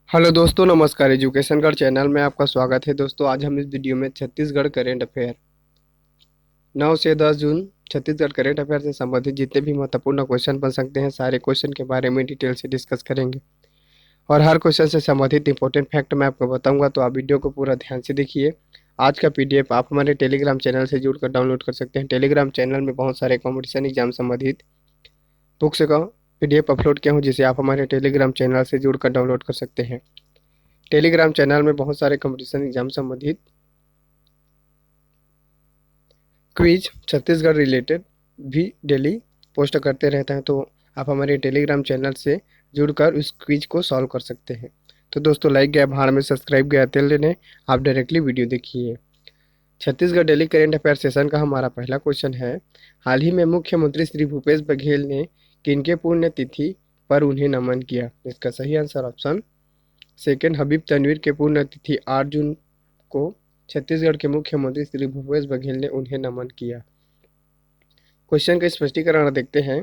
Hello दोस्तों, नमस्कार। Education गढ़ चैनल में आपका स्वागत है। दोस्तों, आज हम इस वीडियो में छत्तीसगढ़ करेंट अफेयर 9 से 10 जून छत्तीसगढ़ करेंट अफेयर से संबंधित जितने भी महत्वपूर्ण क्वेश्चन बन सकते हैं, सारे क्वेश्चन के बारे में डिटेल से डिस्कस करेंगे और हर क्वेश्चन से संबंधित इंपॉर्टेंट फैक्ट मैं आपको बताऊंगा, तो आप वीडियो को पूरा ध्यान से देखिए। आज का पीडीएफ आप हमारे टेलीग्राम चैनल से जुड़कर डाउनलोड कर सकते हैं। टेलीग्राम चैनल में बहुत सारे कॉम्पिटिशन एग्जाम संबंधित बुक्स का पीडीएफ अपलोड किया हूँ, जिसे आप हमारे टेलीग्राम चैनल से जुड़कर डाउनलोड कर सकते हैं। टेलीग्राम चैनल में बहुत सारे कंपटीशन एग्जाम संबंधित क्विज छत्तीसगढ़ रिलेटेड भी डेली पोस्ट करते रहते हैं, तो आप हमारे टेलीग्राम चैनल से जुड़कर उस क्विज को सॉल्व कर सकते हैं। तो दोस्तों, लाइक गया भाड़ में, सब्सक्राइब गया तेल लेने, आप डायरेक्टली वीडियो देखिए। Chhattisgarh daily current affair session का हमारा पहला क्वेश्चन है, हाल ही में मुख्यमंत्री श्री भूपेश बघेल ने किनके पुण्यतिथि पर उन्हें नमन किया? इसका सही answer option second, Habib Tanvir के पुण्यतिथि 8 जून को छत्तीसगढ़ के मुख्यमंत्री श्री भूपेश बघेल ने उन्हें नमन किया। क्वेश्चन का स्पष्टीकरण देखते हैं।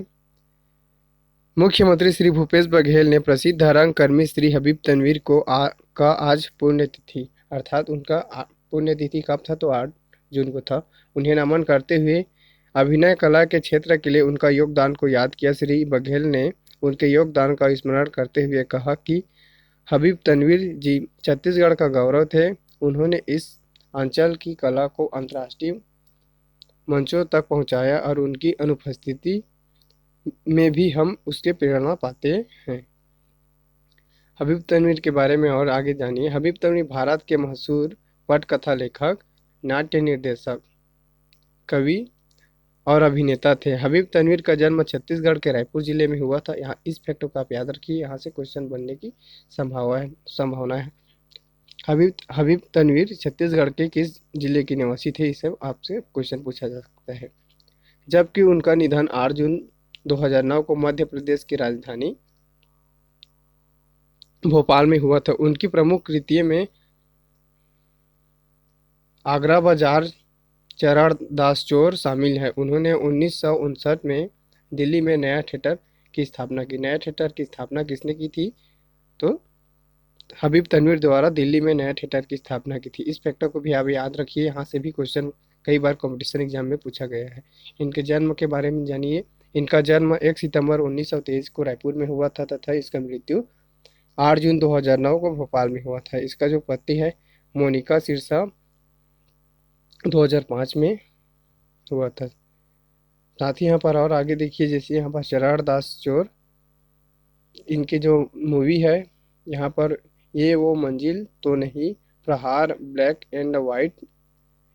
मुख्यमंत्री श्री भूपेश बघेल ने प्रसिद्ध रंगकर्मी श्री हबीब तनवीर को का आज पुण्यतिथि, अर्थात उनका पुण्यतिथि कब था? तो 8 जून को था। उन्हें नमन करते हुए अभिनय कला के क्षेत्र के लिए उनका योगदान को याद किया। श्री बघेल ने उनके योगदान का स्मरण करते हुए कहा कि हबीब तनवीर जी छत्तीसगढ़ का गौरव थे। उन्होंने इस अंचल की कला को अंतर्राष्ट्रीय मंचों तक पहुंचाया और उनकी अनुपस्थिति में भी हम उसके प्रेरणा पाते हैं। हबीब तनवीर के बारे में और आगे जानिए। हबीब तनवीर भारत के मशहूर पटकथा लेखक, नाट्य निर्देशक, कवि और अभिनेता थे। हबीब तनवीर का जन्म छत्तीसगढ़ के रायपुर जिले में हुआ था। यहाँ इस फैक्ट को आप याद रखिए, यहाँ से क्वेश्चन बनने की संभावना है। हबीब हबीब तनवीर छत्तीसगढ़ के किस जिले के निवासी थे? इसे आपसे क्वेश्चन पूछा जा सकता है। जबकि उनका निधन 8 जून 2009 को मध्य प्रदेश की राजधानी भोपाल में हुआ था। उनकी प्रमुख कृतियों में आगरा बाजार, चरण दास चोर शामिल है। उन्होंने 1959 में दिल्ली में नया थिएटर की स्थापना की। नया थिएटर की स्थापना किसने की थी? तो हबीब तनवीर द्वारा दिल्ली में नया थिएटर की स्थापना की थी। इस फैक्टर को भी आप याद रखिए, यहाँ से भी क्वेश्चन कई बार कंपटीशन एग्जाम में पूछा गया है। इनके जन्म के बारे में जानिए। इनका जन्म 1 सितंबर 1923 को रायपुर में हुआ था तथा इसका मृत्यु 8 जून 2009 को भोपाल में हुआ था। इसका जो पति है मोनिका सिरसा 2005 में हुआ था। साथ ही यहाँ पर और आगे देखिए, जैसे यहाँ पर चरण दास चोर, इनकी जो मूवी है यहाँ पर, ये वो मंजिल तो नहीं, प्रहार, ब्लैक एंड वाइट,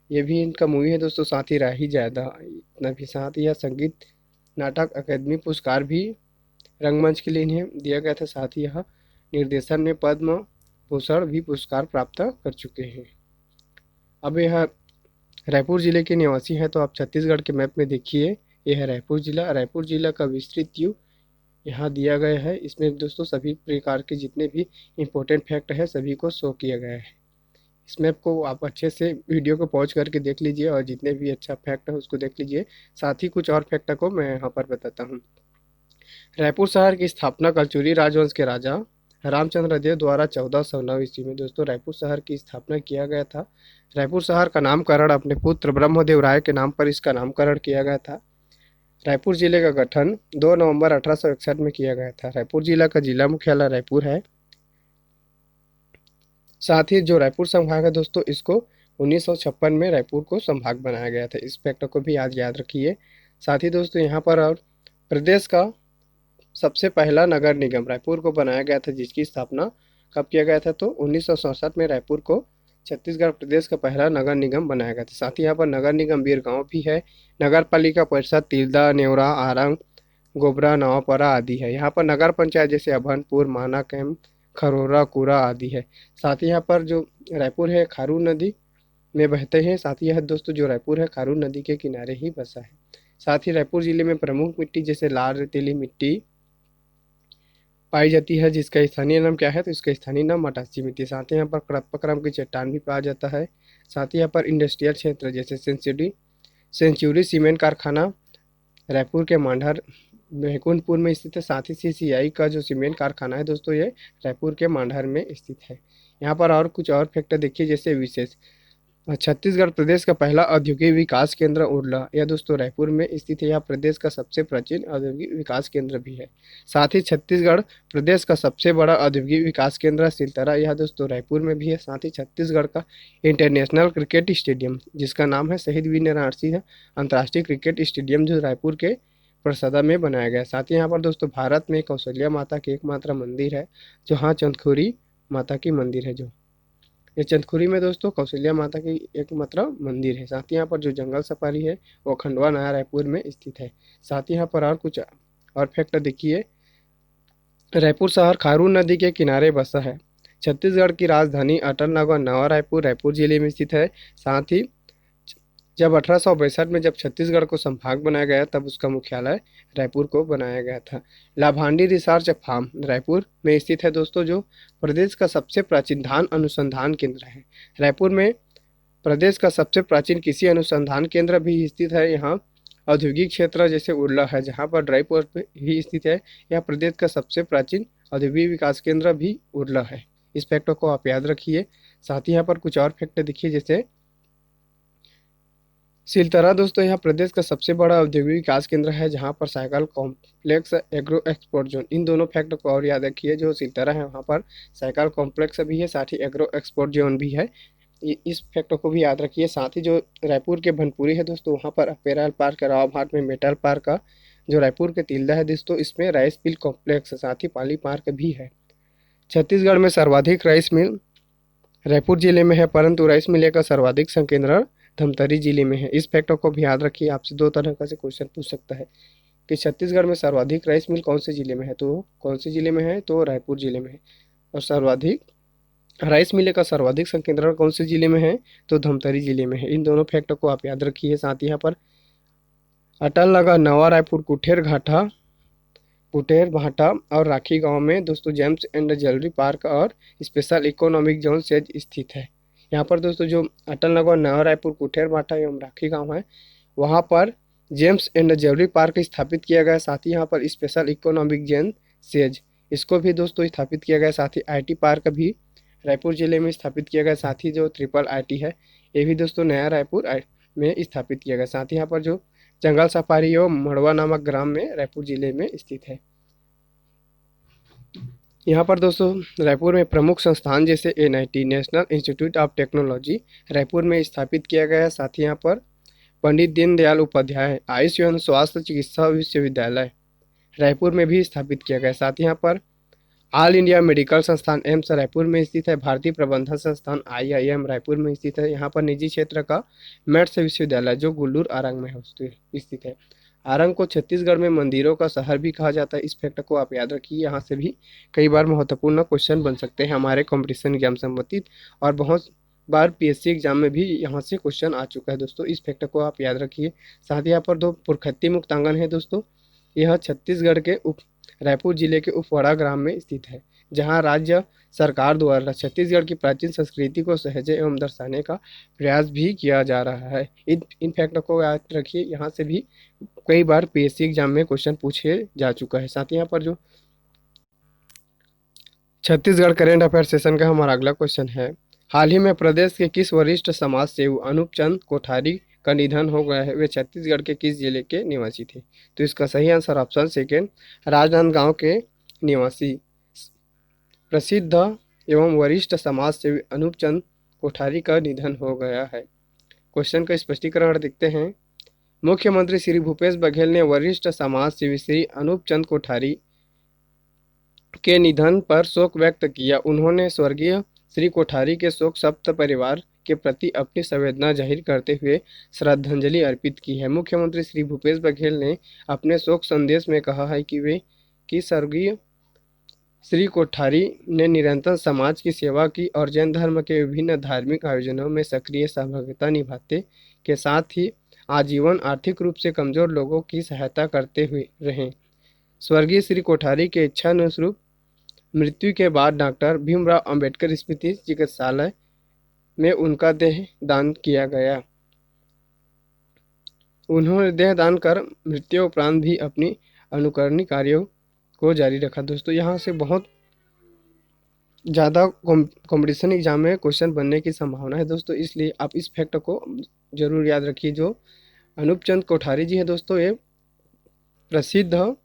ये भी इनका मूवी है दोस्तों। साथ ही राही ज्यादा, इतना भी। साथ ही यह संगीत नाटक अकादमी पुरस्कार भी रंगमंच के लिए इन्हें दिया गया था। साथ ही यह निर्देशन में पद्म भूषण भी पुरस्कार प्राप्त कर चुके हैं। अब यह रायपुर जिले के निवासी हैं, तो आप छत्तीसगढ़ के मैप में देखिए, यह है रायपुर जिला। रायपुर जिला का विस्तृत व्यू यहाँ दिया गया है। इसमें दोस्तों सभी प्रकार के जितने भी इम्पोर्टेंट फैक्ट है सभी को शो किया गया है। इस मैप को आप अच्छे से वीडियो को पॉज करके देख लीजिए और जितने भी अच्छा फैक्ट है उसको देख लीजिए। साथ ही कुछ और फैक्ट को मैं यहाँ पर बताता हूँ। रायपुर शहर की स्थापना कलचुरी राजवंश के राजा रामचंद्र देव द्वारा 1409 ईस्वी में दोस्तों रायपुर शहर की स्थापना किया गया था। रायपुर शहर का नामकरण अपने पुत्र ब्रह्मदेव राय के नाम पर इसका नामकरण किया गया था। रायपुर जिले का गठन 2 नवंबर 1861 में किया गया था। रायपुर जिला का जिला मुख्यालय रायपुर है। साथ ही जो रायपुर संभाग है दोस्तों, इसको 1956 में रायपुर को संभाग बनाया गया था। इस फैक्ट को भी आज याद रखिए। साथ ही दोस्तों यहाँ पर और प्रदेश का सबसे पहला नगर निगम रायपुर को बनाया गया था, जिसकी स्थापना कब किया गया था? तो 1967 में रायपुर को छत्तीसगढ़ प्रदेश का पहला नगर निगम बनाया गया था। साथ ही यहाँ पर नगर निगम बीरगांव भी है। नगर पालिका परिषद तिल्दा, नेवरा, आरंग, गोबरा, नवापरा आदि है। यहाँ पर नगर पंचायत जैसे अभनपुर, माना कैम्प, खरोरा, कूरा आदि है। साथ ही यहाँ पर जो रायपुर है खारून नदी में बहते हैं। साथ ही यह दोस्तों जो रायपुर है खारून नदी के किनारे ही बसा है। साथ ही रायपुर जिले में प्रमुख मिट्टी जैसे लाल रेतीली मिट्टी पाई जाती है, जिसका स्थानीय नाम क्या है? तो इसका स्थानीय नाम मटासी मिट्टी। साथ ही यहाँ पर कडप्पा की चट्टान भी पाया जाता है। साथ ही यहाँ पर इंडस्ट्रियल क्षेत्र जैसे सेंचुरी सीमेंट कारखाना, रायपुर के मांडर बैकुंठपुर में स्थित है। साथ ही सीसीआई का जो सीमेंट कारखाना है दोस्तों, ये रायपुर के मांडर में स्थित है। यहाँ पर और कुछ और फैक्टर देखिए, जैसे विशेष छत्तीसगढ़ प्रदेश का पहला औद्योगिक विकास केंद्र उरला, यह दोस्तों रायपुर में स्थित है। यह प्रदेश का सबसे प्राचीन औद्योगिक विकास केंद्र भी है। साथ ही छत्तीसगढ़ प्रदेश का सबसे बड़ा औद्योगिक विकास केंद्र सिलतरा, यह दोस्तों रायपुर में भी है। साथ ही छत्तीसगढ़ का इंटरनेशनल क्रिकेट स्टेडियम, जिसका नाम है शहीद वीर नारायण सिंह अंतर्राष्ट्रीय क्रिकेट स्टेडियम, जो रायपुर के प्रसादा में बनाया गया है। साथ ही यहाँ पर दोस्तों भारत में कौशल्या माता की एकमात्र मंदिर है, जो हाँ चंदखुरी माता की मंदिर है। जो ये चंदखुरी में दोस्तों कौशल्या माता की एकमात्र मंदिर है। साथ ही यहाँ पर जो जंगल सफारी है वो खंडवा नया रायपुर में स्थित है। साथ ही यहाँ पर और कुछ और फैक्ट देखिए, रायपुर शहर खारून नदी के किनारे बसा है। छत्तीसगढ़ की राजधानी अटल नगर नवा रायपुर रायपुर जिले में स्थित है। साथ ही जब 1862 में जब छत्तीसगढ़ को संभाग बनाया गया, तब उसका मुख्यालय रायपुर को बनाया गया था। लाभांडी रिसर्च फार्म रायपुर में स्थित है दोस्तों, जो प्रदेश का सबसे प्राचीन धान अनुसंधान केंद्र है। रायपुर में प्रदेश का सबसे प्राचीन कृषि अनुसंधान केंद्र भी स्थित है। यहाँ औद्योगिक क्षेत्र जैसे उरला है, जहाँ पर ड्राईपोर्ट पे ही स्थित है। यह प्रदेश का सबसे प्राचीन औद्योगिक विकास केंद्र भी उरला है। इस फैक्टर को आप याद रखिए। साथ ही यहाँ पर कुछ और फैक्टर देखिए, जैसे सिलतरा दोस्तों यह प्रदेश का सबसे बड़ा औद्योगिक विकास केंद्र है, जहाँ पर cycle complex agro export zone, इन दोनों फैक्ट को और याद रखिए। जो सिलतरा है वहाँ पर साइकिल कॉम्प्लेक्स भी है, साथ ही एग्रो एक्सपोर्ट जोन भी है। इस फैक्ट को भी याद रखिए। साथ ही जो रायपुर के भनपुरी है दोस्तों, वहाँ पर अपेरल पार्क, रावघाट में मेटल पार्क का जो रायपुर के तिल्दा है दोस्तों, इसमें राइस मिल कॉम्प्लेक्स, साथ ही पाली पार्क भी है। छत्तीसगढ़ में सर्वाधिक राइस मिल रायपुर जिले में है, परंतु राइस मिल का सर्वाधिक संकेंद्रण धमतरी जिले में है। इस फैक्टर को भी याद रखिए। आपसे दो तरह का से क्वेश्चन पूछ सकता है कि छत्तीसगढ़ में सर्वाधिक राइस मिल कौन से जिले में है, तो कौन से जिले में है, तो रायपुर जिले में है। और सर्वाधिक राइस मिले का सर्वाधिक संकेंद्रण कौन से जिले में है, तो धमतरी जिले में है। इन दोनों फैक्टर को आप याद रखिए। साथ ही यहाँ पर अटल नगर नवा रायपुर कुठेर भाटा और राखी गांव में दोस्तों जेम्स एंड ज्वेलरी पार्क और स्पेशल इकोनॉमिक जोन से स्थित है। यहाँ पर दोस्तों जो अटल नगर नवा रायपुर कुठेर भाटा एवं राखी गांव है, वहाँ पर जेम्स एंड ज्वेलरी पार्क स्थापित किया गया। साथ ही यहाँ पर स्पेशल इकोनॉमिक जोन सेज, इसको भी दोस्तों स्थापित किया गया। साथ ही आईटी पार्क भी रायपुर जिले में स्थापित किया गया। साथ ही जो ट्रिपल आईटी है, ये भी दोस्तों नया रायपुर में स्थापित किया गया। साथ ही यहाँ पर जो जंगल सफारी एवं मड़वा नामक ग्राम में रायपुर जिले में स्थित है। यहाँ पर दोस्तों रायपुर में प्रमुख संस्थान जैसे NIT national institute of technology Raipur में स्थापित किया गया है। साथ ही यहाँ पर पंडित दीनदयाल उपाध्याय आयुष एवं स्वास्थ्य चिकित्सा विश्वविद्यालय रायपुर में भी स्थापित किया गया है। साथ ही यहाँ पर ऑल इंडिया मेडिकल संस्थान एम्स रायपुर में स्थित है। भारतीय प्रबंधन संस्थान आईआईएम रायपुर में स्थित है। यहाँ पर निजी क्षेत्र का मेट्स विश्वविद्यालय जो गुल्लूर आरंग में स्थित है। आरंग को छत्तीसगढ़ में मंदिरों का शहर भी कहा जाता है। इस फैक्ट को आप याद रखिए। यहाँ से भी कई बार महत्वपूर्ण क्वेश्चन बन सकते हैं हमारे कॉम्पिटिशन एग्जाम संबंधित, और बहुत बार पीएससी एग्जाम में भी यहाँ से क्वेश्चन आ चुका है दोस्तों। इस फैक्ट को आप याद रखिए। साथ ही यहाँ पर दो पुरखत्ती मुक्तांगन है दोस्तों, यह छत्तीसगढ़ के रायपुर जिले के उपवाड़ा ग्राम में स्थित है, जहां राज्य सरकार द्वारा छत्तीसगढ़ की प्राचीन संस्कृति को सहेजे एवं दर्शाने का प्रयास भी किया जा रहा है। इन फैक्ट को याद रखिए। यहाँ से भी कई बार पीएससी एग्जाम में क्वेश्चन पूछे जा चुका है। साथ ही यहाँ पर जो छत्तीसगढ़ करेंट अफेयर सेशन का हमारा अगला क्वेश्चन है, हाल ही में प्रदेश के किस वरिष्ठ समाज सेवी अनूप चंद कोठारी का निधन हो गया है, वे छत्तीसगढ़ के किस जिले के निवासी थे? तो इसका सही आंसर ऑप्शन सेकेंड, राजनांदगांव के निवासी प्रसिद्ध एवं वरिष्ठ समाज सेवी अनूप चंद कोठारी का निधन हो गया है। क्वेश्चन का स्पष्टीकरण देखते हैं। मुख्यमंत्री श्री भूपेश बघेल ने वरिष्ठ समाज सेवी श्री अनूप चंद कोठारी के निधन पर शोक व्यक्त किया। उन्होंने स्वर्गीय श्री कोठारी के शोक संतप्त परिवार के प्रति अपनी संवेदना जाहिर करते हुए श्रद्धांजलि अर्पित की है। मुख्यमंत्री श्री भूपेश बघेल ने अपने शोक संदेश में कहा है कि स्वर्गीय श्री कोठारी ने निरंतर समाज की सेवा की और जैन धर्म के विभिन्न धार्मिक आयोजनों में सक्रिय सहभागिता निभाते के साथ ही आजीवन आर्थिक रूप से कमजोर लोगों की सहायता करते हुए रहे। स्वर्गीय श्री कोठारी के इच्छानुरूप मृत्यु के बाद डॉक्टर भीमराव अंबेडकर स्मृति चिकित्सालय में उनका देह दान किया गया। उन्होंने देह दान कर मृत्यु उपरांत भी अपनी अनुकरणीय कार्यों को जारी रखा। दोस्तों यहाँ से बहुत ज़्यादा कंपटीशन एग्जाम में क्वेश्चन बनने की संभावना है दोस्तों, इसलिए आप इस फैक्ट को जरूर याद रखिए। जो अनूप चंद कोठारी जी है दोस्तों, ये प्रसिद्ध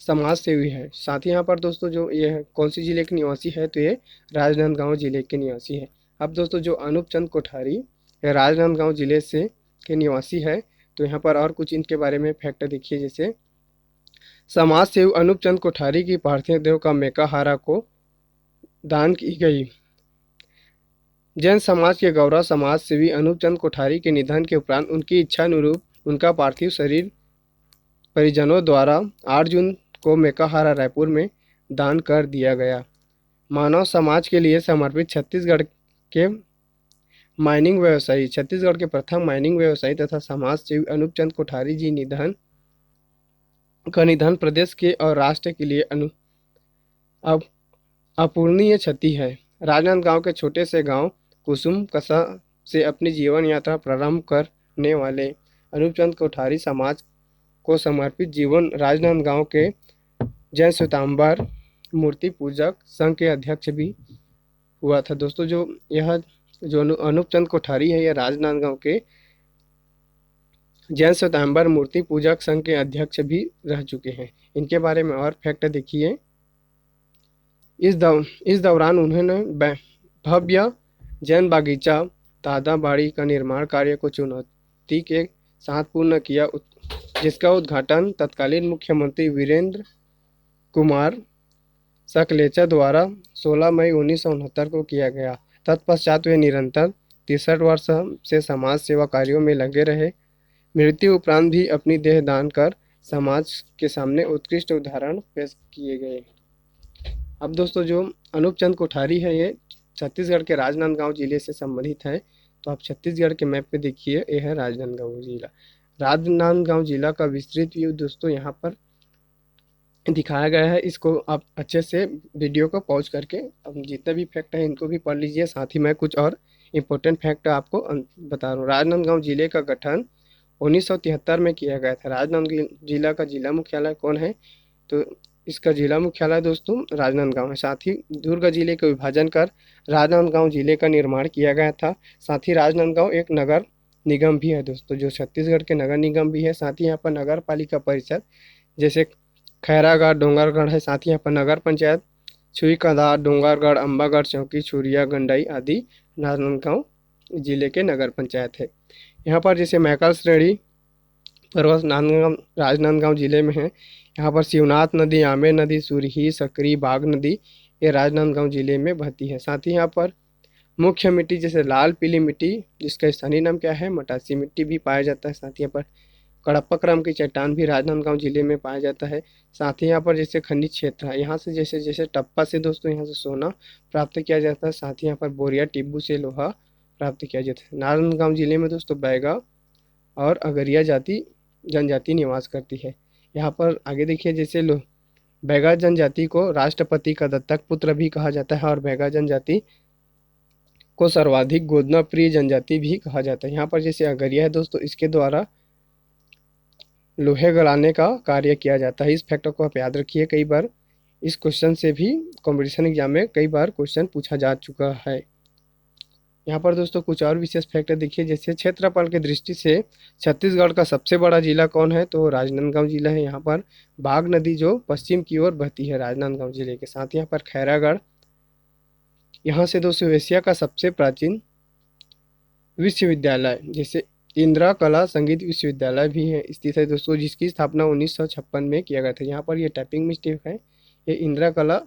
समाज सेवी है। साथ ही यहाँ पर दोस्तों जो ये कौन सी जिले के निवासी है, तो ये राजनांदगांव जिले के निवासी है। अब दोस्तों जो अनूप चंद कोठारी ये राजनांदगांव जिले से के निवासी है, तो यहाँ पर और कुछ इनके बारे में फैक्ट देखिए। जैसे समाज सेवी अनूप चंद कोठारी की पार्थिव देह का मेकाहारा को दान की गई। जैन समाज के गौरव समाज सेवी अनूप चंद कोठारी के निधन के उपरांत उनकी इच्छा अनुरूप उनका पार्थिव शरीर परिजनों द्वारा 8 जून को मेकाहारा रायपुर में दान कर दिया गया। मानव समाज के लिए समर्पित छत्तीसगढ़ के माइनिंग व्यवसायी, छत्तीसगढ़ के प्रथम माइनिंग व्यवसायी तथा समाज सेवी अनूप चंद कोठारी जी निधन प्रदेश के और राष्ट्र के लिए अपूरणीय क्षति है। राजनांदगांव के छोटे से गांव कुसुम कसा से अपनी जीवन यात्रा प्रारंभ करने वाले अनूप चंद कोठारी समाज को समर्पित जीवन राजनांदगांव के जैन श्वेतांबर मूर्ति पूजक संघ के अध्यक्ष भी हुआ था। दोस्तों जो यह जो अनूप चंद कोठारी है, यह राजनांदगांव के जैन श्वेतांबर मूर्ति पूजक संघ के अध्यक्ष भी रह चुके हैं। इनके बारे में और फैक्ट देखिए। इस दौरान उन्होंने भव्य जैन बागीचा तादाबाड़ी का निर्माण कार्य को चुनौती के साथ पूर्ण किया, जिसका उद्घाटन तत्कालीन मुख्यमंत्री वीरेंद्र कुमार सकलेचा द्वारा 16 मई 1969 को किया गया। तत्पश्चात वे निरंतर 63 वर्ष से समाज सेवा कार्यों में लगे रहे। मृत्यु उपरांत भी अपनी देह दान कर समाज के सामने उत्कृष्ट उदाहरण पेश किए गए। अब दोस्तों जो अनूप चंद कोठारी है, ये छत्तीसगढ़ के राजनांदगांव जिले से संबंधित है। तो आप छत्तीसगढ़ के मैप पे देखिए, ये है राजनांदगांव जिला। राजनांदगांव जिला का विस्तृत व्यू दोस्तों यहाँ पर दिखाया गया है। इसको आप अच्छे से वीडियो को पॉज करके अब जितने भी फैक्ट है इनको भी पढ़ लीजिए। साथ ही मैं कुछ और इम्पोर्टेंट फैक्ट आपको बता रहा हूँ। राजनांदगांव जिले का गठन 1973 में किया गया था। राजनांदगांव जिला का जिला मुख्यालय कौन है, तो इसका जिला मुख्यालय दोस्तों राजनांदगांव है। साथ ही दुर्ग जिले का विभाजन कर राजनांदगांव जिले का निर्माण किया गया था। साथ ही राजनांदगांव एक नगर निगम भी है दोस्तों, जो छत्तीसगढ़ के नगर निगम भी है। साथ ही यहाँ पर नगर पालिका परिषद जैसे खैरागढ़, डोंगरगढ़ है। साथ ही यहाँ पर नगर पंचायत छुईकंदा, डोंगरगढ़, अंबागढ़, चौकी, छुरिया, गंडई आदि राजनांदगांव जिले के नगर पंचायत है। यहाँ पर जैसे मैकल श्रेणी पर्वत राजनांदगांव जिले में है। यहाँ पर शिवनाथ नदी, आमेर नदी, सुरही, सकरी, बाघ नदी ये राजनांदगांव जिले में बहती है। साथ ही यहाँ पर मुख्य मिट्टी जैसे लाल पीली मिट्टी, जिसका स्थानीय नाम क्या है मटासी मिट्टी, भी पाया जाता है। साथ ही यहाँ पर कड़प्पा क्रम की चट्टान भी राजनांदगांव जिले में पाया जाता है। साथ ही यहाँ पर जैसे खनिज क्षेत्र है, यहाँ से जैसे जैसे टप्पा से दोस्तों यहाँ से सोना प्राप्त किया जाता है। साथ ही यहाँ पर बोरिया टिब्बू से लोहा प्राप्त किया जाता है। राजनांदगांव जिले में दोस्तों बैगा और अगरिया जनजाति निवास करती है। यहाँ पर आगे देखिए, जैसे बैगा जनजाति को राष्ट्रपति का दत्तक पुत्र भी कहा जाता है और बैगा जनजाति को सर्वाधिक गोदना प्रिय जनजाति भी कहा जाता है। यहाँ पर जैसे अगरिया है दोस्तों, इसके द्वारा लोहे गलाने का कार्य किया जाता है। इस फैक्टर को आप याद रखिए, कई बार इस क्वेश्चन से भी कंपटीशन एग्जाम में कई बार क्वेश्चन पूछा जा चुका है। यहाँ पर दोस्तों कुछ और विशेष फैक्टर देखिए। जैसे क्षेत्रफल की दृष्टि से छत्तीसगढ़ का सबसे बड़ा जिला कौन है, तो राजनांदगांव जिला है। यहाँ पर बाघ नदी जो पश्चिम की ओर बहती है राजनांदगांव जिले के। साथ यहाँ पर खैरागढ़, यहाँ से दोस्तों एशिया का सबसे प्राचीन विश्वविद्यालय जैसे इंदिरा कला संगीत विश्वविद्यालय भी है स्थित है दोस्तों, जिसकी स्थापना 1956 में किया गया था। यहाँ पर ये टाइपिंग मिस्टेक है, ये इंदिरा कला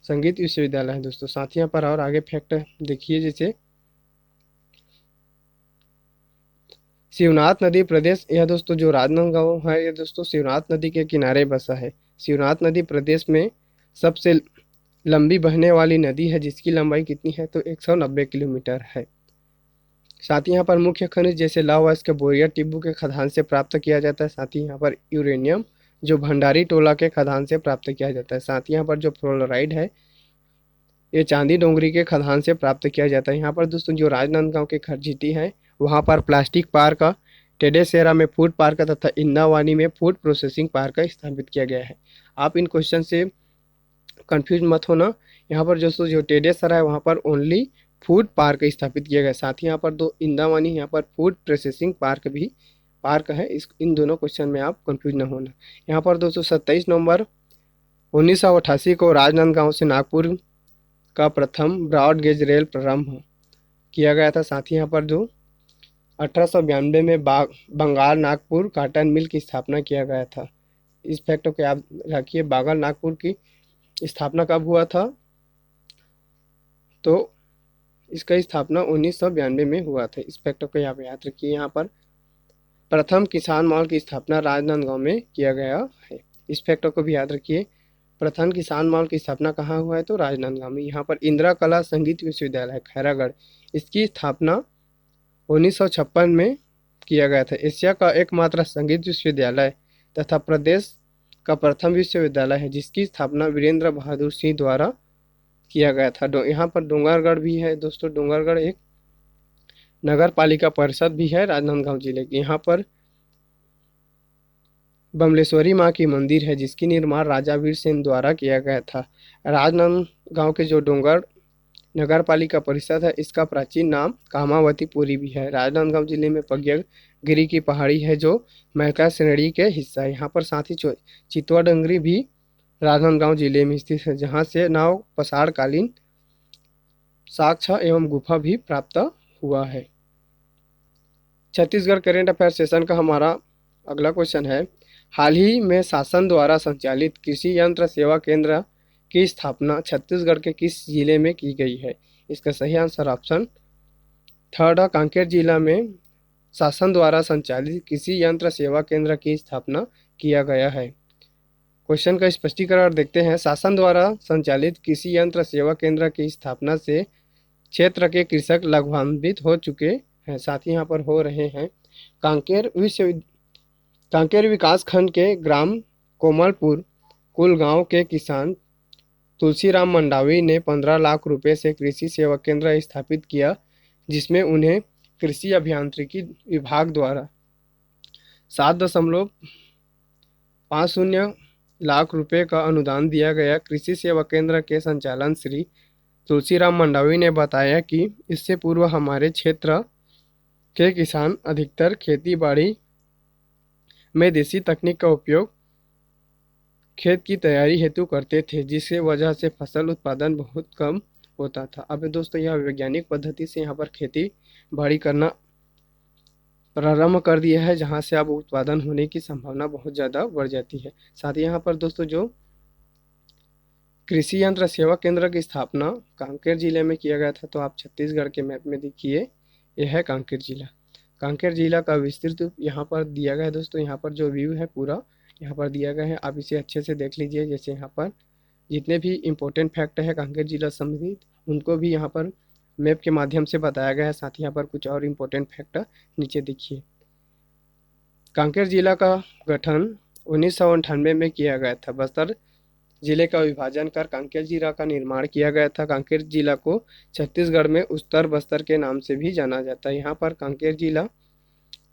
संगीत विश्वविद्यालय है दोस्तों। साथ ही यहाँ पर और आगे फैक्ट देखिए, जैसे शिवनाथ नदी प्रदेश, यह दोस्तों जो राजनांदगांव है, ये दोस्तों शिवनाथ नदी के किनारे बसा है। शिवनाथ नदी प्रदेश में सबसे लंबी बहने वाली नदी है, जिसकी लंबाई कितनी है, तो 190 किलोमीटर है। साथ ही यहाँ पर मुख्य खनिज जैसे लौह अयस्क बोरिया टिब्बू के खदान से प्राप्त किया जाता है। साथ ही यहाँ पर यूरेनियम जो भंडारी टोला के खदान से प्राप्त किया जाता है। साथ ही यहाँ पर जो फ्लोराइड है, ये चांदी डोंगरी के खदान से प्राप्त किया जाता है। यहाँ पर दोस्तों जो राजनांदगांव के खरजिटी है, वहाँ पर प्लास्टिक पार्क टेडेसेरा में फूड पार्क तथा इंदावानी में फूड प्रोसेसिंग पार्क स्थापित किया गया है। आप इन क्वेश्चन से कंफ्यूज मत होना। यहाँ पर जो टेडेसरा है वहाँ पर ओनली फूड पार्क स्थापित किया गया, साथ ही यहाँ पर दो इंदावानी यहाँ पर फूड प्रोसेसिंग पार्क है। इस इन दोनों क्वेश्चन में आप कंफ्यूज न होना। यहाँ पर दोस्तों 27 नवंबर 1988 को राजनांदगांव से नागपुर का प्रथम ब्रॉड गेज रेल प्रारंभ किया गया था। साथ ही यहाँ पर जो 1892 में बंगाल नागपुर काटन मिल की स्थापना किया गया था। इस फैक्ट को याद रखिए, बांगल नागपुर की स्थापना कब हुआ था, तो इसका स्थापना 1992 में हुआ था। इस फैक्ट को यहाँ पे याद रखिए। यहाँ पर प्रथम किसान मॉल की स्थापना राजनांदगांव में किया गया है। इस फैक्ट को भी याद रखिए, प्रथम किसान मॉल की स्थापना कहाँ हुआ है, तो राजनांदगांव में। यहाँ पर इंदिरा कला संगीत विश्वविद्यालय खैरागढ़, इसकी स्थापना 1956 में किया गया था। एशिया का एकमात्र संगीत विश्वविद्यालय तथा प्रदेश का प्रथम विश्वविद्यालय है, जिसकी स्थापना वीरेंद्र बहादुर सिंह द्वारा किया गया था। यहाँ पर डोंगरगढ़ भी है दोस्तों। डोंगरगढ़ एक नगर पालिका परिषद भी है राजनांदगांव जिले की। यहाँ पर बमलेश्वरी माँ की मंदिर है, जिसकी निर्माण राजा वीर सेन द्वारा किया गया था। राजनांदगांव के जो डोंगर नगर पालिका परिषद है, इसका प्राचीन नाम कामावतीपुरी भी है। राजनांदगांव जिले में पगियागिरी की पहाड़ी है, जो महका श्रेणी के हिस्सा है। यहाँ पर साथ ही चितवा डंगरी भी राजनांदगांव जिले में स्थित है, जहाँ से नाव पसाड़ कालीन साक्ष्य एवं गुफा भी प्राप्त हुआ है। छत्तीसगढ़ करेंट अफेयर सेशन का हमारा अगला क्वेश्चन है, हाल ही में शासन द्वारा संचालित कृषि यंत्र सेवा केंद्र की स्थापना छत्तीसगढ़ के किस जिले में की गई है? इसका सही आंसर ऑप्शन थर्ड है, कांकेर जिला में शासन द्वारा संचालित कृषि यंत्र सेवा केंद्र की स्थापना किया गया है। क्वेश्चन का स्पष्टीकरण देखते हैं। शासन द्वारा संचालित कृषि यंत्र सेवा केंद्र की स्थापना से क्षेत्र के कृषक लाभान्वित हो चुके हैं। साथ ही यहाँ पर हो रहे हैं। कांकेर विकास खंड के ग्राम कोमलपुर कुल गांव के किसान तुलसीराम मंडावी ने 15 लाख रुपए से कृषि सेवा केंद्र स्थापित किया, जिसमें उन्हें कृषि अभियांत्रिकी विभाग द्वारा 7.50 लाख रुपए का अनुदान दिया गया। कृषि सेवा केंद्र के संचालन श्री तुलसीराम मंडावी ने बताया कि इससे पूर्व हमारे क्षेत्र के किसान अधिकतर खेती बाड़ी में देसी तकनीक का उपयोग खेत की तैयारी हेतु करते थे, जिसके वजह से फसल उत्पादन बहुत कम होता था। अब दोस्तों यह वैज्ञानिक पद्धति से यहाँ पर खेती बाड़ी करना प्रारंभ कर दिया है, जहाँ से अब उत्पादन होने की संभावना बहुत ज़्यादा बढ़ जाती है। साथ ही यहाँ पर दोस्तों जो कृषि यंत्र सेवा केंद्र की स्थापना कांकेर जिले में किया गया था, तो आप छत्तीसगढ़ के मैप में देखिए, यह है कांकेर जिला। कांकेर जिला का विस्तृत यहाँ पर दिया गया है दोस्तों। यहाँ पर जो व्यू है पूरा यहाँ पर दिया गया है, आप इसे अच्छे से देख लीजिए। जैसे यहाँ पर जितने भी इम्पोर्टेंट फैक्ट है कांकेर जिला संबंधित, उनको भी यहाँ पर मैप के माध्यम से बताया गया है। साथ ही यहाँ पर कुछ और इम्पोर्टेंट फैक्ट नीचे देखिए। कांकेर जिला का गठन 1998 में किया गया था। बस्तर जिले का विभाजन कर कांकेर जिला का निर्माण किया गया था। कांकेर जिला को छत्तीसगढ़ में उत्तर बस्तर के नाम से भी जाना जाता है। यहाँ पर कांकेर जिला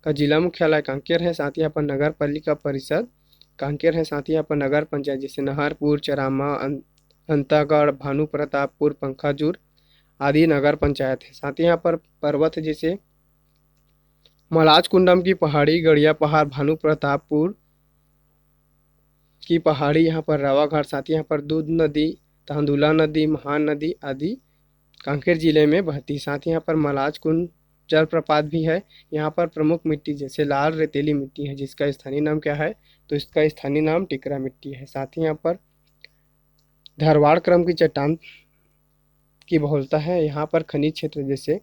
का जिला मुख्यालय कांकेर है। साथ ही यहाँ पर नगर पालिका परिषद कांकेर है। साथ ही यहाँ पर नगर पंचायत जैसे नहरपुर, चरामा, अंतागढ़, भानु प्रतापपुर, पंखाजूर आदि नगर पंचायत है। साथ ही यहाँ पर पर्वत जैसे मलाज कुंडम की पहाड़ी, गड़िया पहाड़, भानु प्रतापपुर की पहाड़ी, यहाँ पर रवाघाट, साथ ही यहाँ पर दूध नदी, तांदुला नदी, महान नदी आदि कांकेर जिले में बहती। साथ ही यहाँ पर मलाज कुंड जलप्रपात भी है। यहाँ पर प्रमुख मिट्टी जैसे लाल रेतीली मिट्टी है, जिसका स्थानीय नाम क्या है, तो इसका स्थानीय नाम टिकरा मिट्टी है। साथ ही यहाँ पर धारवाड़ क्रम की चट्टान की बहुलता है। यहाँ पर खनिज क्षेत्र जैसे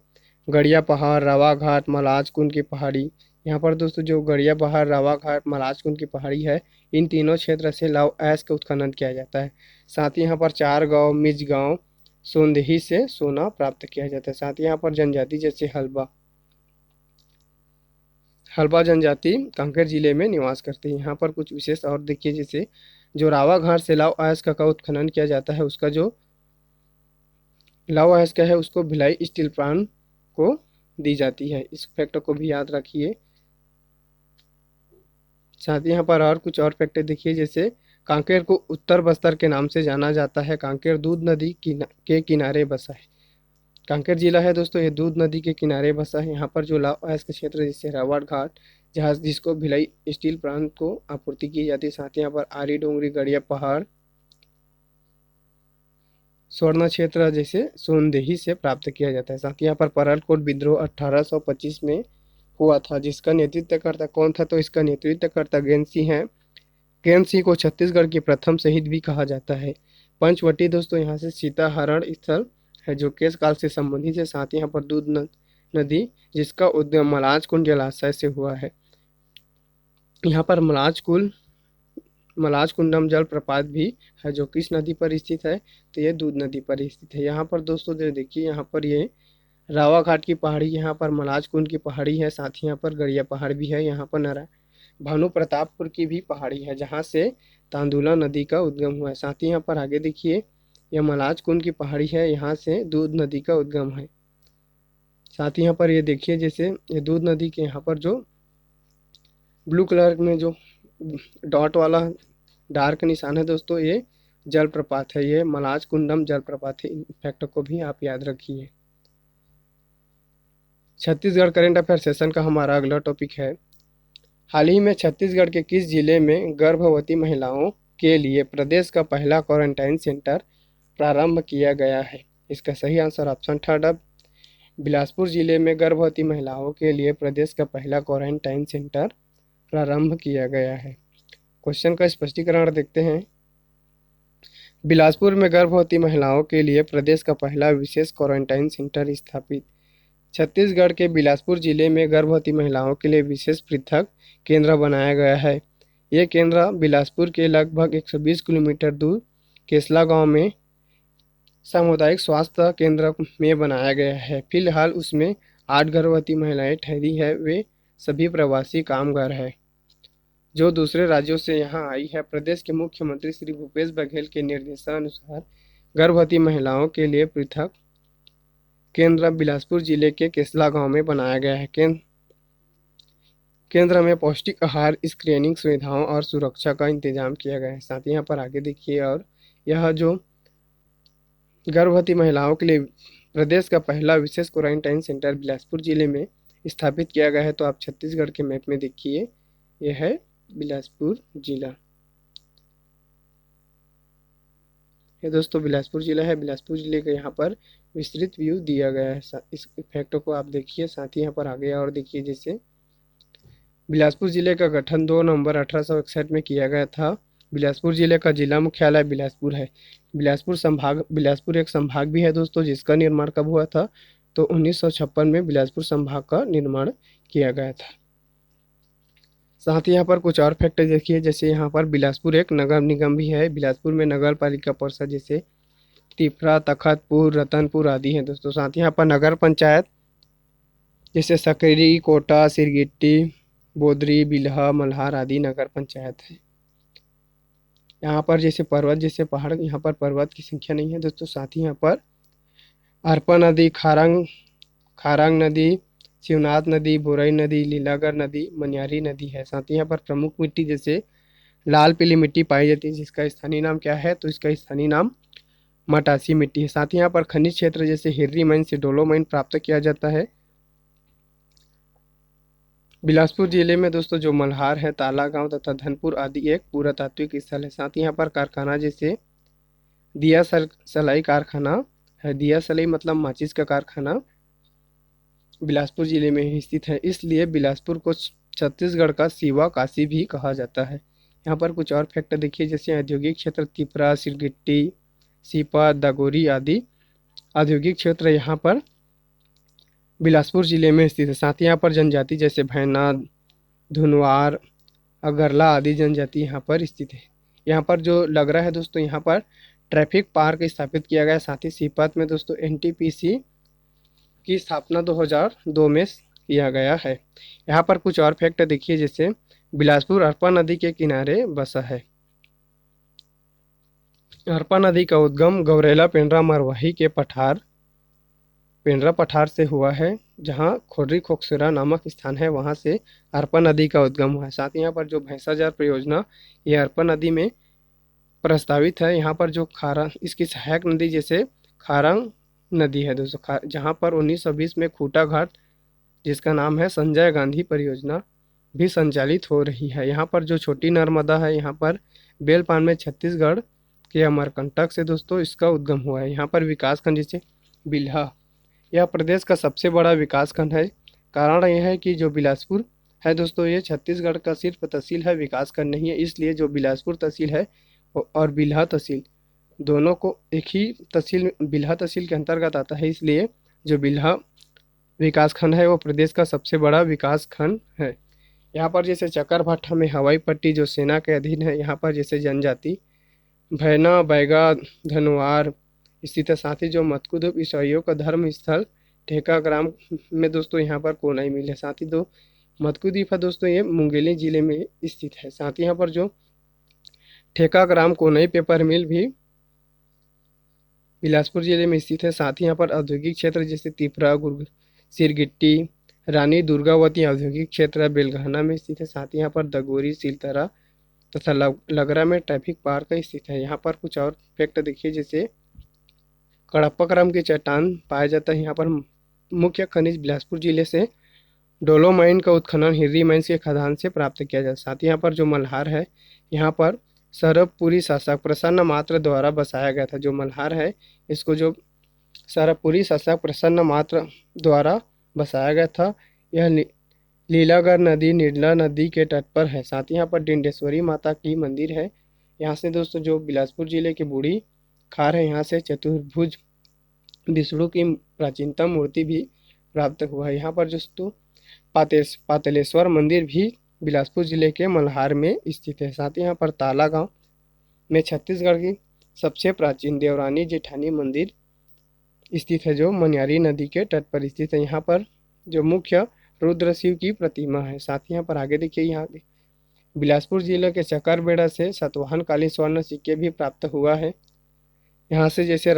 गड़िया पहाड़, रवाघाट, मलाज कुंड की पहाड़ी, यहाँ पर दोस्तों जो गड़िया पहाड़, रवाघाट, मलाज कुंड की पहाड़ी है, इन तीनों क्षेत्र से लौह अयस्क का उत्खनन किया जाता है। साथ ही यहाँ पर चार गांव, मिज गांव, सोंदही से सोना प्राप्त किया जाता है। साथ ही यहाँ पर जनजाति जैसे हल्बा जनजाति कांकेर जिले में निवास करते हैं। यहाँ पर कुछ विशेष और देखिए, जैसे जो रावाघाट से लौह अयस्क का उत्खनन किया जाता है, उसका जो लौह अयस्क है उसको भिलाई स्टील प्लांट को दी जाती है। इस फैक्ट को भी याद रखिए। साथ ही यहाँ पर और कुछ और फैक्टर देखिए, जैसे कांकेर को उत्तर बस्तर के नाम से जाना जाता है। कांकेर दूध नदी के किनारे बसा है। कांकेर जिला है दोस्तों, ये दूध नदी के किनारे बसा है। यहाँ पर जो लौह अयस्क क्षेत्र जिससे रावण घाट जहाँ जिसको भिलाई स्टील प्लांट को आपूर्ति की जाती है। साथ ही यहाँ पर आरी डोंगरी गड़िया पहाड़ स्वर्ण क्षेत्र जैसे सोनदेही से प्राप्त किया जाता है। साथ ही यहाँ पर परलकोट विद्रोह 1825 में हुआ था, जिसका नेतृत्वकर्ता कौन था, तो इसका नेतृत्वकर्ता गेन सिंह है। गेन सिंह को छत्तीसगढ़ की प्रथम शहीद भी कहा जाता है। पंचवटी दोस्तों यहाँ से सीताहरण स्थल है जो केश काल से संबंधित है। साथ ही यहाँ पर दूध नदी जिसका उद्गम मलाज कुंड जलाशय से हुआ है। यहाँ पर मलाज कुंडम जलप्रपात भी है जो किस नदी पर स्थित है, तो ये दूध नदी पर स्थित है। यहाँ पर दोस्तों जो देखिए, यहाँ पर ये रावा घाट की पहाड़ी, यहाँ पर मलाज कुंड की पहाड़ी है। साथ ही यहाँ पर गड़िया पहाड़ भी है। यहाँ पर भानु प्रतापपुर की भी पहाड़ी है जहाँ से तांदुला नदी का उद्गम हुआ है। साथ ही यहाँ पर आगे देखिए, यह मलाज कुंड की पहाड़ी है, यहाँ से दूध नदी का उद्गम है। साथ ही यहाँ पर ये देखिए, जैसे ये दूध नदी के यहाँ पर जो ब्लू कलर में जो डॉट वाला डार्क निशान है दोस्तों, ये जलप्रपात है, ये मलाज कुंडम जलप्रपात है। इन फैक्टर को भी आप याद रखिए। छत्तीसगढ़ करंट अफेयर सेशन का हमारा अगला टॉपिक है, हाल ही में छत्तीसगढ़ के किस जिले में गर्भवती महिलाओं के लिए प्रदेश का पहला क्वारंटाइन सेंटर प्रारंभ किया गया है? इसका सही आंसर ऑप्शन थर्ड है, बिलासपुर जिले में गर्भवती महिलाओं के लिए प्रदेश का पहला क्वारंटाइन सेंटर प्रारंभ किया गया है। क्वेश्चन का स्पष्टीकरण देखते हैं। बिलासपुर में गर्भवती महिलाओं के लिए प्रदेश का पहला विशेष क्वारंटाइन सेंटर स्थापित। छत्तीसगढ़ के बिलासपुर जिले में गर्भवती महिलाओं के लिए विशेष पृथक केंद्र बनाया गया है। ये केंद्र बिलासपुर के लगभग 120 किलोमीटर दूर केसला गांव में सामुदायिक स्वास्थ्य केंद्र में बनाया गया है। फिलहाल उसमें 8 गर्भवती महिलाएं ठहरी है। वे सभी प्रवासी कामगार हैं जो दूसरे राज्यों से यहाँ आई है। प्रदेश के मुख्यमंत्री श्री भूपेश बघेल के निर्देशानुसार गर्भवती महिलाओं के लिए पृथक केंद्र बिलासपुर जिले के केसला गांव में बनाया गया है। केंद्र में पौष्टिक आहार, स्क्रीनिंग सुविधाओं और सुरक्षा का इंतजाम किया गया है। साथ ही यहाँ पर आगे देखिए, और यह जो गर्भवती महिलाओं के लिए प्रदेश का पहला विशेष क्वारंटाइन सेंटर बिलासपुर जिले में स्थापित किया गया है, तो आप छत्तीसगढ़ के मैप में देखिए, यह है बिलासपुर जिला। ये दोस्तों बिलासपुर जिला है। बिलासपुर जिले का यहाँ पर विस्तृत व्यू दिया गया है। इस फैक्टर को आप देखिए। साथ ही यहाँ पर आगे और देखिए, जैसे बिलासपुर जिले का गठन 2 नवंबर 1861 में किया गया था। बिलासपुर जिले का जिला मुख्यालय बिलासपुर है। बिलासपुर एक संभाग भी है दोस्तों, जिसका निर्माण कब हुआ था, तो 1956 में बिलासपुर संभाग का निर्माण किया गया था। साथ ही यहाँ पर कुछ और फैक्टर देखिए, जैसे यहाँ पर बिलासपुर एक नगर निगम भी है। बिलासपुर में नगर पालिका परिषद जैसे तिफरा, तखतपुर, रतनपुर आदि हैं दोस्तों। साथ ही यहाँ पर नगर पंचायत जैसे सकरी, कोटा, सिरगिट्टी, बोदरी, बिल्हा, मल्हार आदि नगर पंचायत है। यहाँ पर जैसे पर्वत जैसे पहाड़, यहाँ पर पर्वत की संख्या नहीं है दोस्तों। साथ ही यहाँ पर अरपा नदी, खारांग नदी, शिवनाथ नदी, बोरई नदी, लीलागर नदी, मनियारी नदी है। साथ ही यहाँ पर प्रमुख मिट्टी जैसे लाल पीली मिट्टी पाई जाती है, जिसका स्थानीय नाम क्या है, तो इसका स्थानीय नाम मटासी मिट्टी है। साथ ही यहाँ पर खनिज क्षेत्र जैसे हिर्री माइन से डोलोमाइन प्राप्त किया जाता है। बिलासपुर जिले में दोस्तों जो मल्हार है, ताला गांव तथा धनपुर आदि एक पुरातात्विक स्थल है। साथ ही यहाँ पर कारखाना जैसे दिया सलाई कारखाना है। दिया सलाई मतलब माचिस का कारखाना बिलासपुर जिले में ही स्थित है। इसलिए बिलासपुर को छत्तीसगढ़ का सीवा काशी भी कहा जाता है। यहाँ पर कुछ और फैक्टर देखिए, जैसे औद्योगिक क्षेत्र तिपरा, सिरगिट्टी, सीपा, दागोरी आदि औद्योगिक क्षेत्र यहाँ पर बिलासपुर जिले में स्थित है। साथ ही यहाँ पर जनजाति जैसे भैना, धुनवार, अगरला आदि जनजाति यहाँ पर स्थित है। यहाँ पर जो लग रहा है दोस्तों, यहाँ पर ट्रैफिक पार्क स्थापित किया गया है। साथ ही सीपत में दोस्तों एनटीपीसी की स्थापना 2002 में किया गया है। यहाँ पर कुछ और फैक्ट देखिए, जैसे बिलासपुर अरपा नदी के किनारे बसा है। अरपा नदी का उद्गम गौरेला पेंड्रा मरवाही के पेंड्रा पठार से हुआ है। जहाँ खोर्री खोकसरा नामक स्थान है वहाँ से अरपा नदी का उद्गम हुआ है। साथ ही यहाँ पर जो भैंसाजार परियोजना ये अरपा नदी में प्रस्तावित है। यहाँ पर जो खारा इसकी सहायक नदी जैसे खारंग नदी है दोस्तों, जहाँ पर 1920 में खूटा घाट जिसका नाम है संजय गांधी परियोजना भी संचालित हो रही है। यहाँ पर जो छोटी नर्मदा है यहाँ पर बेलपान में छत्तीसगढ़ के अमरकंटक से दोस्तों इसका उद्गम हुआ है। यहाँ पर विकास खंड जैसे बिल्हा, यह प्रदेश का सबसे बड़ा विकास खंड है। कारण यह है कि जो बिलासपुर है दोस्तों ये छत्तीसगढ़ का सिर्फ तहसील है, विकास खंड नहीं है। इसलिए जो बिलासपुर तहसील है और बिल्हा तहसील दोनों को एक ही तहसील बिल्हा तहसील के अंतर्गत आता है। इसलिए जो बिल्हा विकास खंड है वो प्रदेश का सबसे बड़ा विकास खंड है। यहाँ पर जैसे चकरभाठा में हवाई पट्टी जो सेना के अधीन है, यहाँ पर जैसे जनजाति भैना बैगा धनुवार स्थित है। साथ ही जो मत्कुदुब ईसाइयों का धर्म स्थल ठेका ग्राम में दोस्तों यहाँ पर कोनाई मिल है। साथ ही दो मत्कुदीप है दोस्तों ये मुंगेली जिले में स्थित है। साथ ही यहाँ पर जो ठेका ग्राम कोनाई पेपर मिल भी बिलासपुर जिले में स्थित है। साथ ही यहाँ पर औद्योगिक क्षेत्र जैसे तिपरा सिरगिट्टी रानी दुर्गावती औद्योगिक क्षेत्र बेलघाना में स्थित है। साथ ही यहाँ पर दगोरी सिलतरा तथा लगरा में ट्रैफिक पार्क स्थित है। यहाँ पर कुछ और फैक्ट देखिए, जैसे कड़प्पाक्रम की चट्टान पाया जाता है। यहाँ पर मुख्य खनिज बिलासपुर जिले से डोलोमाइन का उत्खनन हिर्री माइंस के खदान से प्राप्त किया जाता है। साथ ही यहाँ पर जो मल्हार है यहाँ पर सरबपुरी शासक प्रसन्न मात्र द्वारा बसाया गया था। जो मल्हार है इसको जो सरबपुरी शासक प्रसन्न मात्र द्वारा बसाया गया था। यह लीलागढ़ नदी निर्मला नदी के तट पर है। साथ ही यहाँ पर डिंडेश्वरी माता की मंदिर है। यहाँ से दोस्तों जो बिलासपुर जिले की बूढ़ी खार है यहाँ से चतुर्भुज विष्णु की प्राचीनतम मूर्ति भी प्राप्त हुआ है। यहाँ पर दोस्तों पातेलेश्वर मंदिर भी बिलासपुर जिले के मल्हार में स्थित है। साथ ही यहाँ पर ताला गांव में छत्तीसगढ़ की सबसे प्राचीन देवरानी जेठानी मंदिर स्थित है जो मनियारी नदी के तट पर स्थित है। यहाँ पर जो मुख्य रुद्र शिव की प्रतिमा है। साथ ही यहाँ पर आगे देखिए, यहाँ बिलासपुर जिले के चकरबेड़ा से सातवाहन कालीन स्वर्ण सिक्के भी प्राप्त हुआ है। यहाँ से जैसे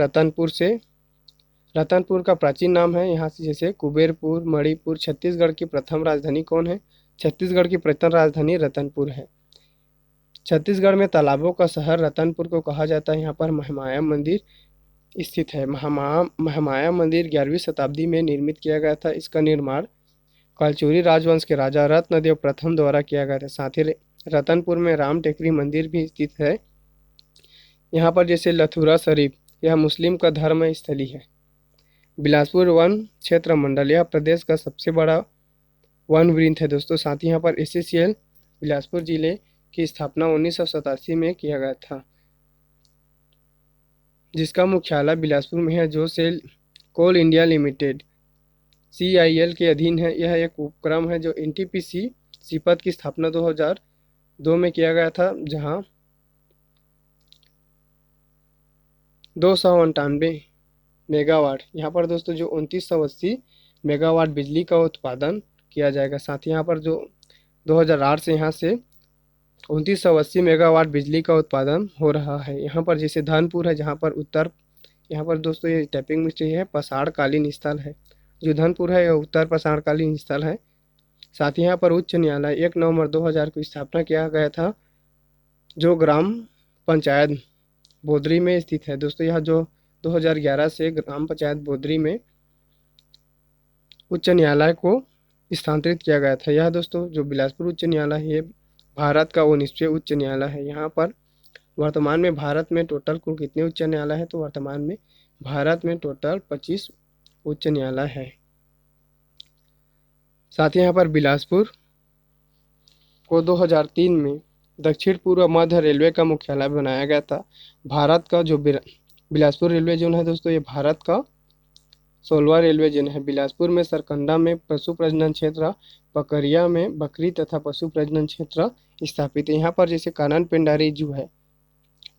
रतनपुर का प्राचीन नाम है। यहाँ से जैसे कुबेरपुर मणिपुर। छत्तीसगढ़ की प्रथम राजधानी कौन है? छत्तीसगढ़ की प्रथम राजधानी रतनपुर है। छत्तीसगढ़ में तालाबों का शहर रतनपुर को कहा जाता है। यहाँ पर महामाया मंदिर स्थित है। महामाया मंदिर 11वीं शताब्दी में निर्मित किया गया था। इसका निर्माण कलचुरी राजवंश के राजा रत्नदेव प्रथम द्वारा किया गया था। साथ ही रतनपुर में राम टेकरी मंदिर भी स्थित है। यहाँ पर जैसे लथुरा शरीफ, यह मुस्लिम का धर्म स्थली है। बिलासपुर वन क्षेत्र मंडल यह प्रदेश का सबसे बड़ा वन वृंत है दोस्तों। साथ ही यहाँ पर SCCL बिलासपुर जिले की स्थापना 1987 में किया गया था, जिसका मुख्यालय बिलासपुर में है। जो सेल कोल इंडिया लिमिटेड CIL के अधीन है। यह एक उपक्रम है जो NTPC सीपत की स्थापना 2002 में किया गया था, जहां 298 मेगावाट यहाँ पर दोस्तों जो 2980 मेगावाट बिजली का उत्पादन किया जाएगा। साथ ही यहाँ पर जो 2008 से यहाँ से 2980 मेगावाट बिजली का उत्पादन हो रहा है। यहाँ पर जैसे धनपुर है, जहाँ पर यहाँ पर दोस्तों ये टैपिंग मिस्ट्री है, पसाड़कालीन स्थल है। जो धनपुर है यह उत्तर पसाड़कालीन स्थल है। साथ ही यहाँ पर उच्च न्यायालय 1 नवंबर 2000 को स्थापना किया गया था, जो ग्राम पंचायत बोदरी में स्थित है दोस्तों। यह जो 2011 से ग्राम पंचायत बोदरी में उच्च न्यायालय को स्थानांतरित किया गया था। यह दोस्तों जो बिलासपुर उच्च न्यायालय है भारत का 19वें उच्च न्यायालय है। यहाँ पर वर्तमान में भारत में टोटल कुल कितने उच्च न्यायालय है? तो वर्तमान में भारत में टोटल 25 उच्च न्यायालय है। साथ ही यहाँ पर बिलासपुर को 2003 में दक्षिण पूर्व मध्य रेलवे का मुख्यालय बनाया गया था। भारत का जो बिलासपुर रेलवे जोन है दोस्तों, ये भारत का 16वां रेलवे जोन है। बिलासपुर में सरकंडा में पशु प्रजनन क्षेत्र, पकरिया में बकरी तथा पशु प्रजनन क्षेत्र स्थापित है। यहाँ पर जैसे कानन पेंडारी जू है।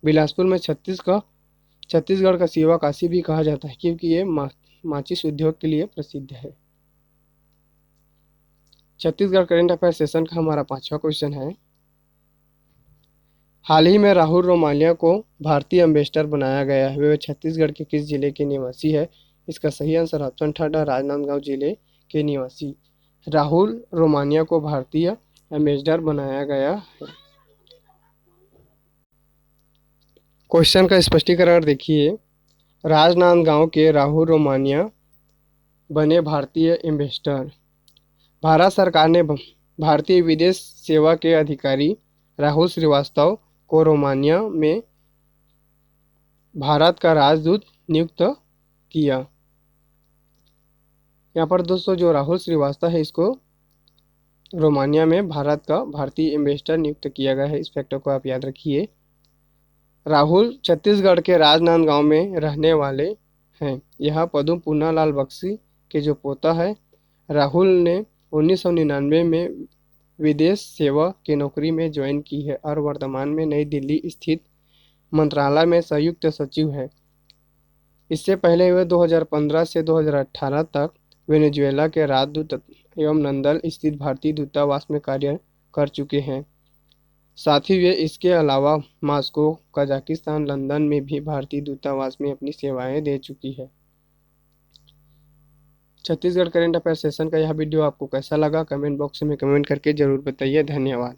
बिलासपुर में छत्तीसगढ़ का सेवा काशी भी कहा जाता है, क्योंकि ये माचिस उद्योग के लिए प्रसिद्ध है। छत्तीसगढ़ करेंट अफेयर सेशन का हमारा 5वां क्वेश्चन है, हाल ही में राहुल रोमालिया को भारतीय एम्बेसडर बनाया गया है। वे छत्तीसगढ़ के किस जिले के निवासी है? इसका सही आंसर ऑप्शन थर्ड है, राजनांदगांव जिले के निवासी। राहुल रोमानिया को भारतीय एम्बेसडर बनाया गया है। क्वेश्चन का स्पष्टीकरण देखिए। राजनांदगांव के राहुल रोमानिया बने भारतीय एम्बेसडर। भारत सरकार ने भारतीय विदेश सेवा के अधिकारी राहुल श्रीवास्तव को रोमानिया में भारत का राजदूत नियुक्त किया। यहाँ पर दोस्तों जो राहुल श्रीवास्तव है, इसको रोमानिया में भारत का भारतीय एम्बेसडर नियुक्त किया गया है। इस फैक्टर को आप याद रखिए। राहुल छत्तीसगढ़ के राजनांदगांव में रहने वाले हैं। यह पदम पूनालाल बख्शी के जो पोता है। राहुल ने 1999 में विदेश सेवा की नौकरी में ज्वाइन की है और वर्तमान में नई दिल्ली स्थित मंत्रालय में संयुक्त सचिव है। इससे पहले वे 2015 से 2018 तक वेनेजुएला के राजदूत एवं लंदन स्थित भारतीय दूतावास में कार्य कर चुके हैं। साथ ही वे इसके अलावा मॉस्को, कजाकिस्तान, लंदन में भी भारतीय दूतावास में अपनी सेवाएं दे चुकी है। छत्तीसगढ़ करंट अफेयर सेशन का यह वीडियो आपको कैसा लगा, कमेंट बॉक्स में कमेंट करके जरूर बताइए। धन्यवाद।